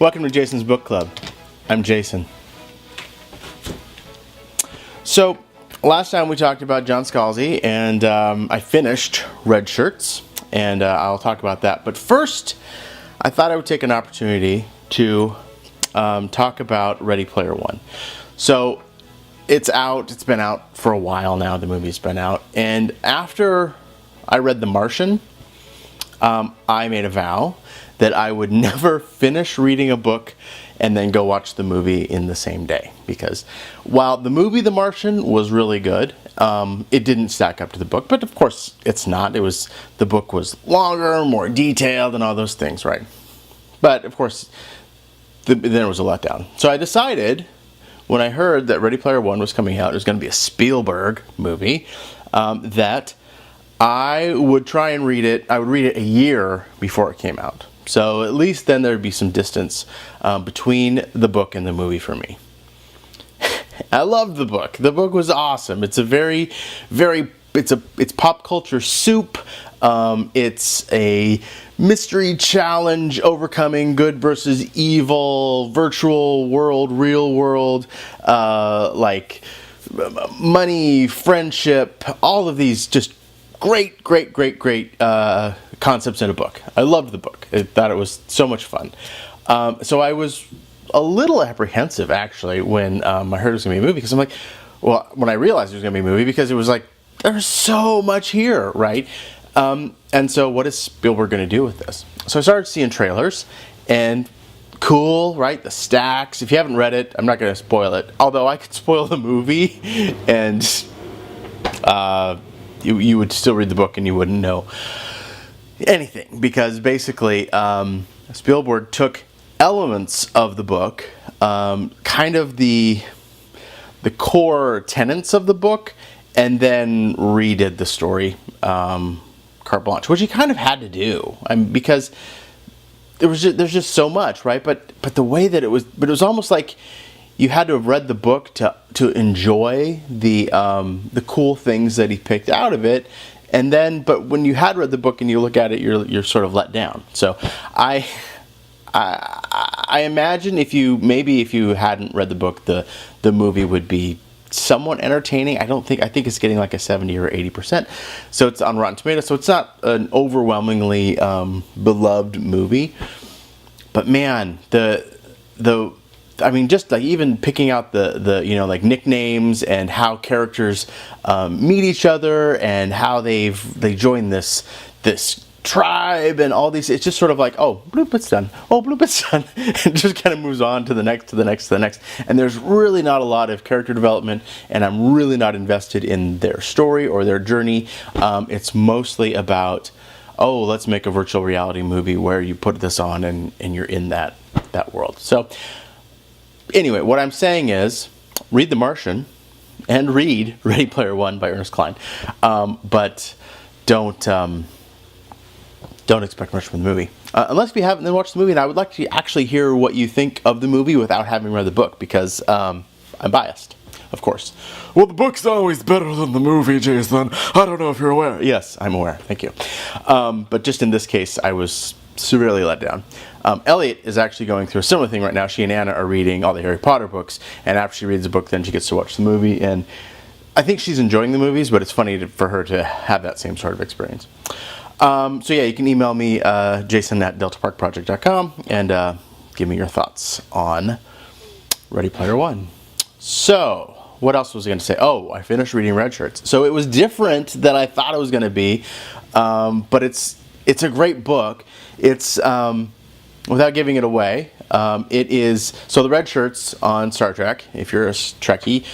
Welcome to Jason's Book Club. I'm Jason. So, last time we talked about John Scalzi, and I finished Redshirts, and I'll talk about that. But first, I thought I would take an opportunity to talk about Ready Player One. So, it's out. It's been out for a while now. The movie's been out. And after I read The Martian, I made a vow that I would never finish reading a book and then go watch the movie in the same day. Because while the movie The Martian was really good, it didn't stack up to the book. But of course, it's not. The book was longer, more detailed, and all those things, right? But of course, then it was a letdown. So I decided, when I heard that Ready Player One was coming out, it was going to be a Spielberg movie, that I would try and read it. I would read it a year before it came out. So at least then there'd be some distance between the book and the movie for me. I loved the book. The book was awesome. It's a it's pop culture soup. It's a mystery challenge overcoming good versus evil, virtual world, real world, like money, friendship, all of these just great concepts in a book. I loved the book. I thought it was so much fun. So I was a little apprehensive, actually, when I heard it was going to be a movie, because I'm like, well, when I realized it was going to be a movie, because it was like, there's so much here, right? And so what is Spielberg going to do with this? So I started seeing trailers, and cool, right? The stacks. If you haven't read it, I'm not going to spoil it. Although I could spoil the movie, and you would still read the book and you wouldn't know anything, because basically Spielberg took elements of the book, kind of the core tenets of the book, and then redid the story carte blanche, which he kind of had to do. Because there's just so much, right? But the way that it was almost like you had to have read the book to enjoy the cool things that he picked out of it. And then, but when you had read the book and you look at it, you're sort of let down. So I imagine if you hadn't read the book, the movie would be somewhat entertaining. I think it's getting like a 70 or 80%. So it's on Rotten Tomatoes. So it's not an overwhelmingly beloved movie. But man, just like even picking out the like nicknames and how characters meet each other and how they join this tribe and all these, it's just sort of like, oh, bloop, it's done. Oh, bloop, it's done. It just kind of moves on to the next. And there's really not a lot of character development, and I'm really not invested in their story or their journey. It's mostly about, oh, let's make a virtual reality movie where you put this on and you're in that world. So anyway, what I'm saying is, read The Martian and read Ready Player One by Ernest Cline, but don't expect much from the movie. Unless you haven't then watched the movie, and I would like to actually hear what you think of the movie without having read the book, because I'm biased, of course. Well, the book's always better than the movie, Jason. I don't know if you're aware. Yes, I'm aware. Thank you. But just in this case, I was severely let down. Elliot is actually going through a similar thing right now. She and Anna are reading all the Harry Potter books, and after she reads the book, then she gets to watch the movie, and I think she's enjoying the movies, but it's funny for her to have that same sort of experience. So yeah, you can email me, jason@deltaparkproject.com, and give me your thoughts on Ready Player One. So, what else was I going to say? Oh, I finished reading Redshirts. So it was different than I thought it was going to be, but it's a great book. It's, without giving it away, it is, so the Redshirts on Star Trek, if you're a Trekkie,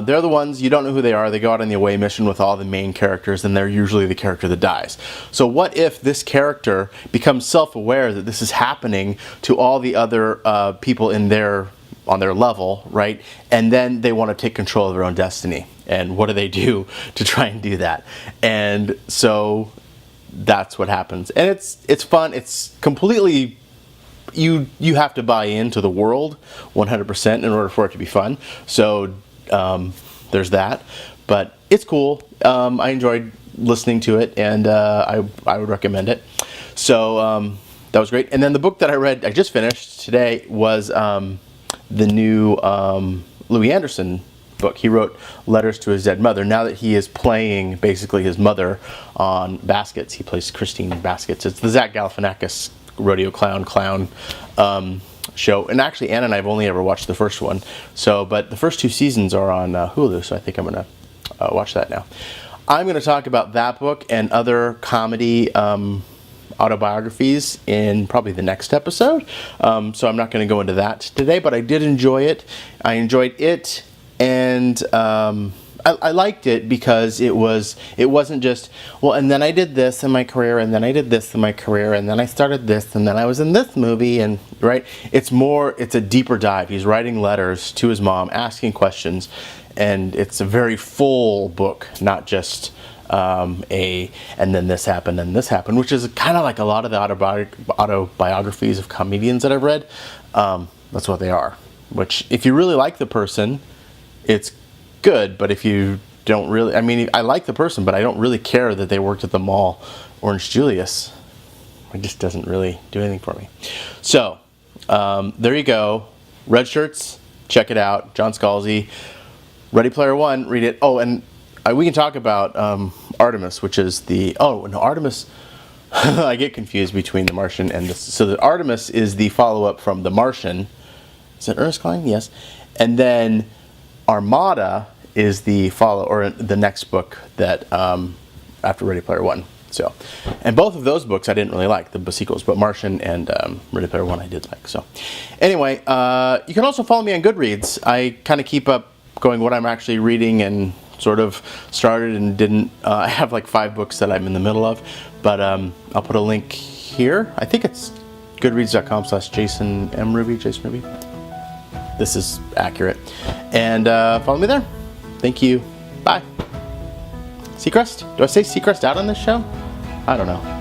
they're the ones, you don't know who they are, they go out on the away mission with all the main characters, and they're usually the character that dies. So what if this character becomes self-aware that this is happening to all the other people on their level, right? And then they want to take control of their own destiny. And what do they do to try and do that? And so that's what happens. And it's fun. It's completely, you have to buy into the world 100% in order for it to be fun. So there's that. But it's cool. I enjoyed listening to it, and I would recommend it. So that was great. And then the book that I read, I just finished today, was the new Louie Anderson book. He wrote Letters to His Dead Mother. Now that he is playing basically his mother on Baskets, he plays Christine Baskets. It's the Zach Galifianakis rodeo clown show. And actually, Anna and I have only ever watched the first one. But the first 2 seasons are on Hulu, so I think I'm going to watch that now. I'm going to talk about that book and other comedy autobiographies in probably the next episode. So I'm not going to go into that today, but I did enjoy it. I enjoyed it, and I liked it because it wasn't just, well, and then I did this in my career, and then I did this in my career, and then I started this, and then I was in this movie, and right? It's a deeper dive. He's writing letters to his mom, asking questions, and it's a very full book, not just and then this happened, and this happened, which is kind of like a lot of the autobiographies of comedians that I've read. That's what they are. Which, if you really like the person, it's good, but if you don't really, I mean, I like the person, but I don't really care that they worked at the mall. Orange Julius, it just doesn't really do anything for me. So, there you go. Redshirts, check it out. John Scalzi. Ready Player One, read it. Oh, and we can talk about Artemis, which is Artemis, I get confused between The Martian and this. So the Artemis is the follow-up from The Martian. Is it Ernest Cline? Yes. And then Armada is the the next book that after Ready Player One. So, and both of those books I didn't really like, the sequels, but Martian and Ready Player One I did like. So, anyway, you can also follow me on Goodreads. I kind of keep up going what I'm actually reading and sort of started and didn't. I have like 5 books that I'm in the middle of, but I'll put a link here. I think it's goodreads.com/Jason M. Ruby. This is accurate. And follow me there. Thank you. Bye. Seacrest? Do I say Seacrest out on this show? I don't know.